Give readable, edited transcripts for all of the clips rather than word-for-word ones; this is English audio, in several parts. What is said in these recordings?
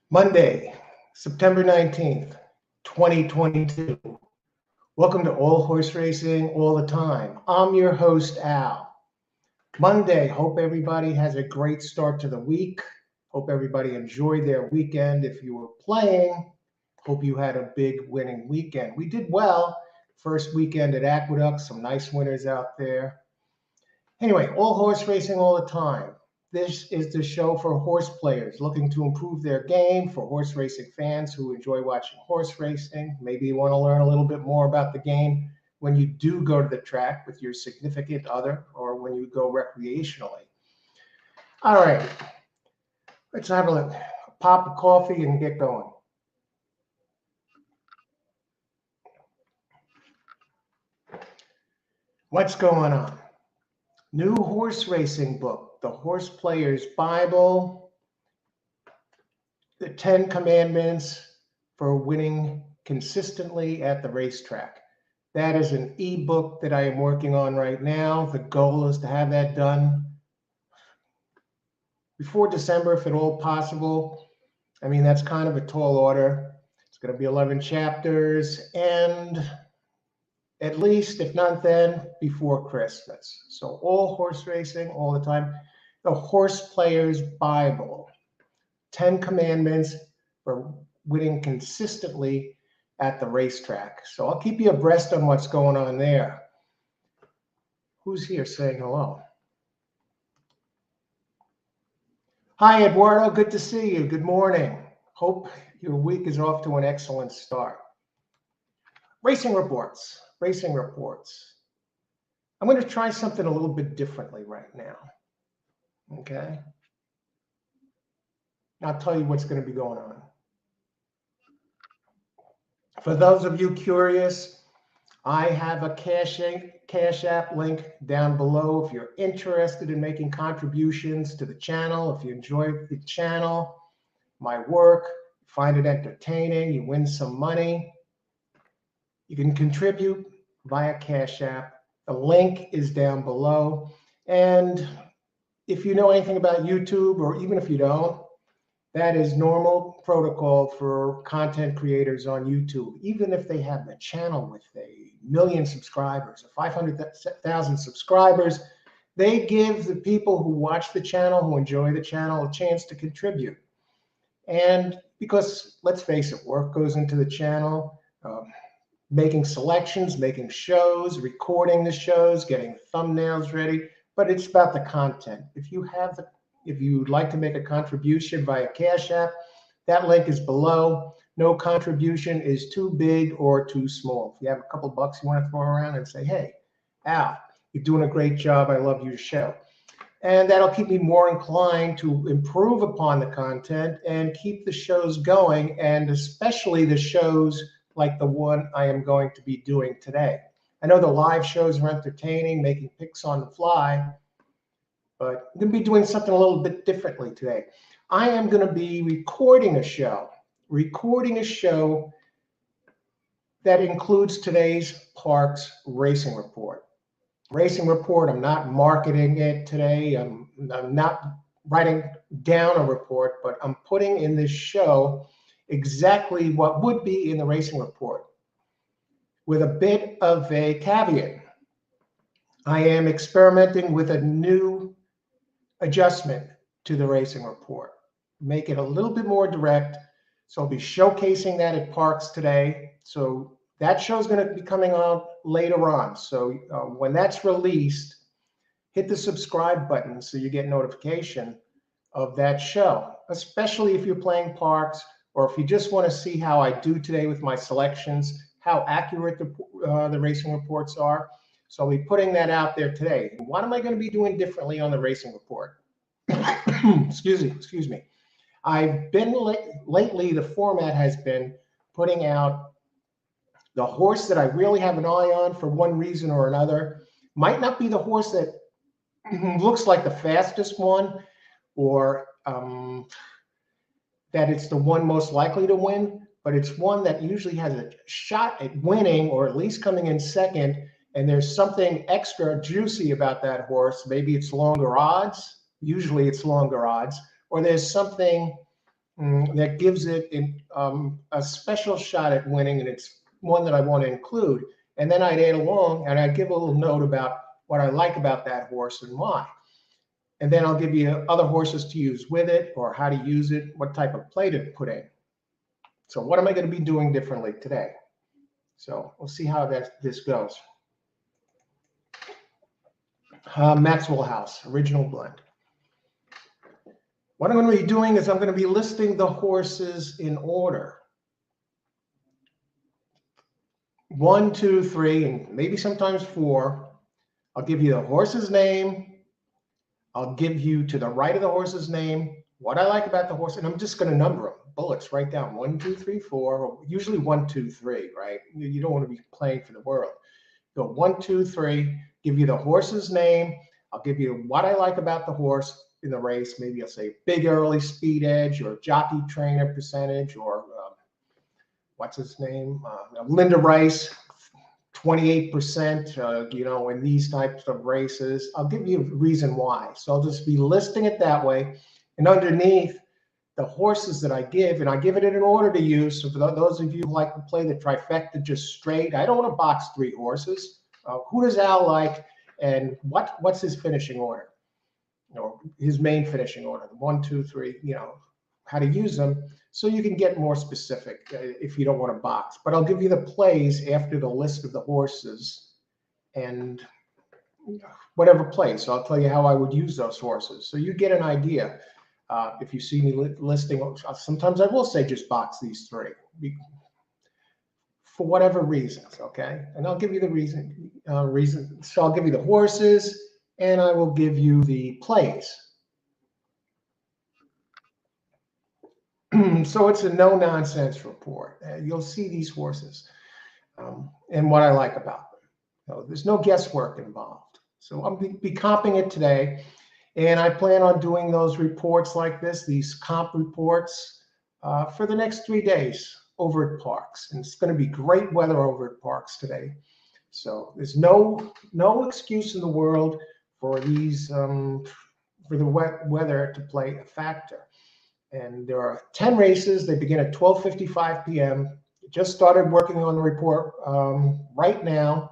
Monday, September 19th, 2022. Welcome to All Horse Racing All the Time. I'm your host, Al. Monday, hope everybody has a great start to the week. Hope everybody enjoyed their weekend. If you were playing, hope you had a big winning weekend. We did well. First weekend at Aqueduct, some nice winners out there. Anyway, All Horse Racing All the Time. This is the show for horse players looking to improve their game, for horse racing fans who enjoy watching horse racing. Maybe you want to learn a little bit more about the game when you do go to the track with your significant other or when you go recreationally. All right, let's have a pop of coffee and get going. What's going on? New horse racing book, the Horseplayers Bible, the 10 Commandments for winning consistently at the racetrack. That is an ebook that I am working on right now. The goal is to have that done before December, if at all possible. I mean, that's kind of a tall order. It's going to be 11 chapters, and at least, if not then, before Christmas. So all horse racing, all the time. The Horseplayers Bible, 10 Commandments for winning consistently at the racetrack. So I'll keep you abreast on what's going on there. Who's here saying hello? Hi, Eduardo. Good to see you. Good morning. Hope your week is off to an excellent start. Racing reports. Racing reports. I'm going to try something a little bit differently right now. Okay? I'll tell you what's going to be going on. For those of you curious, I have a Cash App link down below if you're interested in making contributions to the channel. If you enjoy the channel, my work, find it entertaining, you win some money, you can contribute via Cash App. The link is down below. And if you know anything about YouTube, or even if you don't, that is normal protocol for content creators on YouTube. Even if they have a channel with 1,000,000 subscribers or 500,000 subscribers, they give the people who watch the channel, who enjoy the channel, a chance to contribute. And because, let's face it, work goes into the channel, making selections, making shows, recording the shows, getting thumbnails ready, but it's about the content. If you'd like to make a contribution via Cash App, that link is below. No contribution is too big or too small. If you have a couple bucks you want to throw around and say, hey, Al, you're doing a great job. I love your show. And that'll keep me more inclined to improve upon the content and keep the shows going, and especially the shows like the one I am going to be doing today. I know the live shows are entertaining, making picks on the fly, but I'm going to be doing something a little bit differently today. I am going to be recording a show that includes today's Parx Racing Report. Racing Report, I'm not marketing it today. I'm not writing down a report, but I'm putting in this show exactly what would be in the Racing Report, with a bit of a caveat. I am experimenting with a new adjustment to the Racing Report, make it a little bit more direct. So I'll be showcasing that at Parx today. So that show is going to be coming out later on. So when that's released, hit the subscribe button so you get notification of that show, especially if you're playing Parx, or if you just want to see how I do today with my selections, how accurate the Racing Reports are. So I'll be putting that out there today. What am I going to be doing differently on the Racing Report? Excuse me. I've been lately, the format has been putting out the horse that I really have an eye on for one reason or another. Might not be the horse that looks like the fastest one, or that it's the one most likely to win, but it's one that usually has a shot at winning, or at least coming in second, and there's something extra juicy about that horse. Maybe it's longer odds. Usually it's longer odds, or there's something that gives it a special shot at winning, and it's one that I want to include. And then I'd add along and I'd give a little note about what I like about that horse and why. And then I'll give you other horses to use with it, or how to use it, what type of play to put in. So what am I going to be doing differently today? So we'll see how this goes. Maxwell House, original blend. What I'm going to be doing is I'm going to be listing the horses in order. 1, 2, 3, and maybe sometimes 4. I'll give you the horse's name. I'll give you, to the right of the horse's name, what I like about the horse, and I'm just going to number them. Bullets, write down 1, 2, 3, 4. Usually 1, 2, 3, right? You don't want to be playing for the world. Go 1, 2, 3. Give you the horse's name. I'll give you what I like about the horse in the race. Maybe I'll say big early speed edge, or jockey trainer percentage, or what's his name? Linda Rice, 28%, in these types of races. I'll give you a reason why. So I'll just be listing it that way. And underneath the horses that I give, and I give it in an order to use. So for those of you who like to play the trifecta just straight, I don't want to box 3 horses. Who does Al like, and what's his finishing order? His main finishing order, 1, 2, 3, how to use them, so you can get more specific if you don't want to box. But I'll give you the plays after the list of the horses and whatever play. So I'll tell you how I would use those horses, so you get an idea. If you see me listing, sometimes I will say just box these 3 for whatever reasons, okay? And I'll give you the reason. So I'll give you the horses, and I will give you the plays. So it's a no-nonsense report. You'll see these horses and what I like about them. So there's no guesswork involved. So I'll be comping it today, and I plan on doing those reports like this, these comp reports, for the next 3 days over at Parx. And it's going to be great weather over at Parx today. So there's no excuse in the world for these for the wet weather to play a factor. And there are 10 races. They begin at 12:55 p.m. Just started working on the report right now,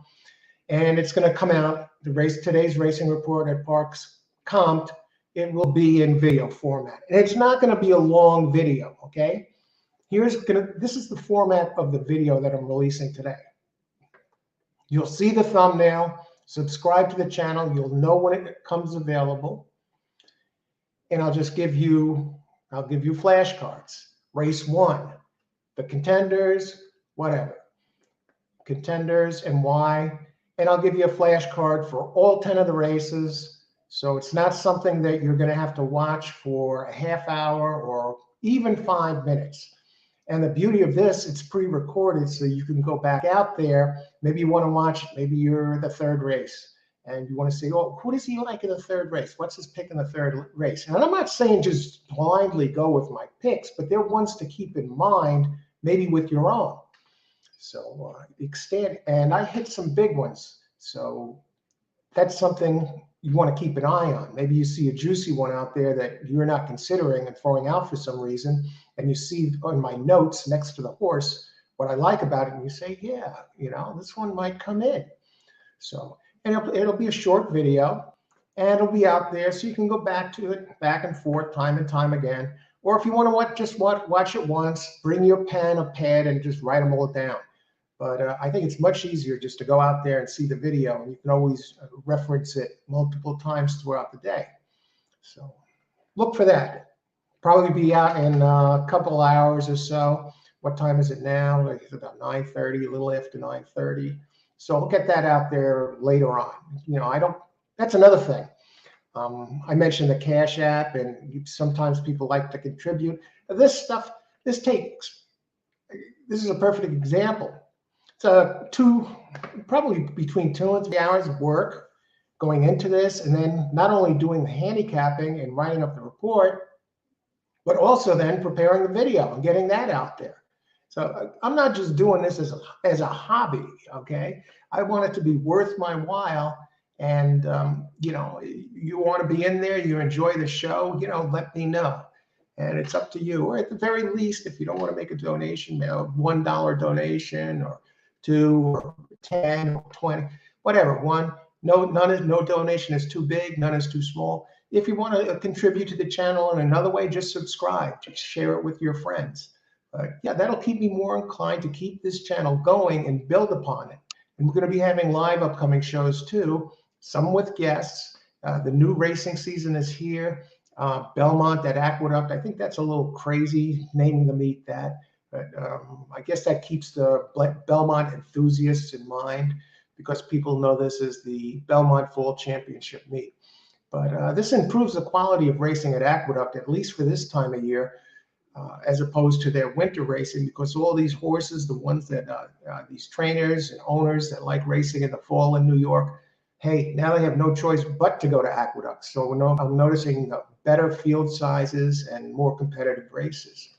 and it's going to come out. Today's racing report at Parx comped. It will be in video format, and it's not going to be a long video. Okay, this is the format of the video that I'm releasing today. You'll see the thumbnail. Subscribe to the channel. You'll know when it comes available, and I'll give you flashcards. Race 1, the contenders, whatever. Contenders and why. And I'll give you a flashcard for all 10 of the races. So it's not something that you're going to have to watch for a half hour or even 5 minutes. And the beauty of this, it's pre-recorded, so you can go back out there. Maybe you want to watch, maybe you're the 3rd race, and you want to say, oh, who does he like in the 3rd race? What's his pick in the 3rd race? And I'm not saying just blindly go with my picks, but they're ones to keep in mind, maybe with your own. So extend, and I hit some big ones. So that's something you want to keep an eye on. Maybe you see a juicy one out there that you're not considering and throwing out for some reason, and you see on my notes next to the horse what I like about it, and you say, yeah, this one might come in. So, and it'll be a short video, and it'll be out there, so you can go back to it, back and forth, time and time again. Or if you want to watch it once, bring your pen, a pad, and just write them all down. But I think it's much easier just to go out there and see the video, and you can always reference it multiple times throughout the day. So look for that. Probably be out in a couple hours or so. What time is it now? It's about 9:30, a little after 9:30. So I'll get that out there later on. That's another thing. I mentioned the Cash App, and sometimes people like to contribute. This is a perfect example. It's probably between 2 and 3 hours of work going into this, and then not only doing the handicapping and writing up the report, but also then preparing the video and getting that out there. So I'm not just doing this as a hobby, okay? I want it to be worth my while. And, you want to be in there, you enjoy the show, let me know. And it's up to you, or at the very least, if you don't want to make a donation, $1 donation or 2 or 10 or 20, whatever, one. No donation is too big, none is too small. If you want to contribute to the channel in another way, just subscribe, just share it with your friends. Yeah, that'll keep me more inclined to keep this channel going and build upon it. And we're going to be having live upcoming shows too, some with guests. The new racing season is here. Belmont at Aqueduct, I think that's a little crazy naming the meet that, but I guess that keeps the Belmont enthusiasts in mind, because people know this is the Belmont Fall Championship meet. But this improves the quality of racing at Aqueduct, at least for this time of year, as opposed to their winter racing, because all these horses, the ones that these trainers and owners that like racing in the fall in New York, hey, now they have no choice but to go to Aqueduct. So I'm noticing better field sizes and more competitive races.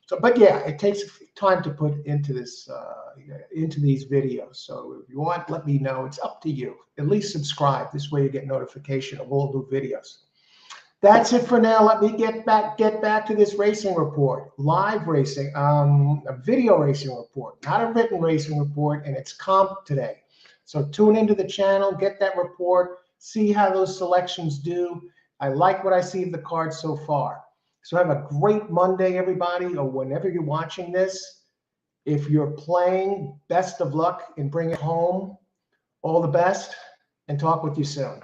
So, but yeah, it takes time to put into this, into these videos. So if you want, let me know. It's up to you. At least subscribe. This way you get notification of all new videos. That's it for now. Let me get back to this racing report, live racing, a video racing report, not a written racing report, and it's comp today. So tune into the channel, get that report, see how those selections do. I like what I see of the cards so far. So have a great Monday, everybody, or whenever you're watching this. If you're playing, best of luck and bring it home. All the best, and talk with you soon.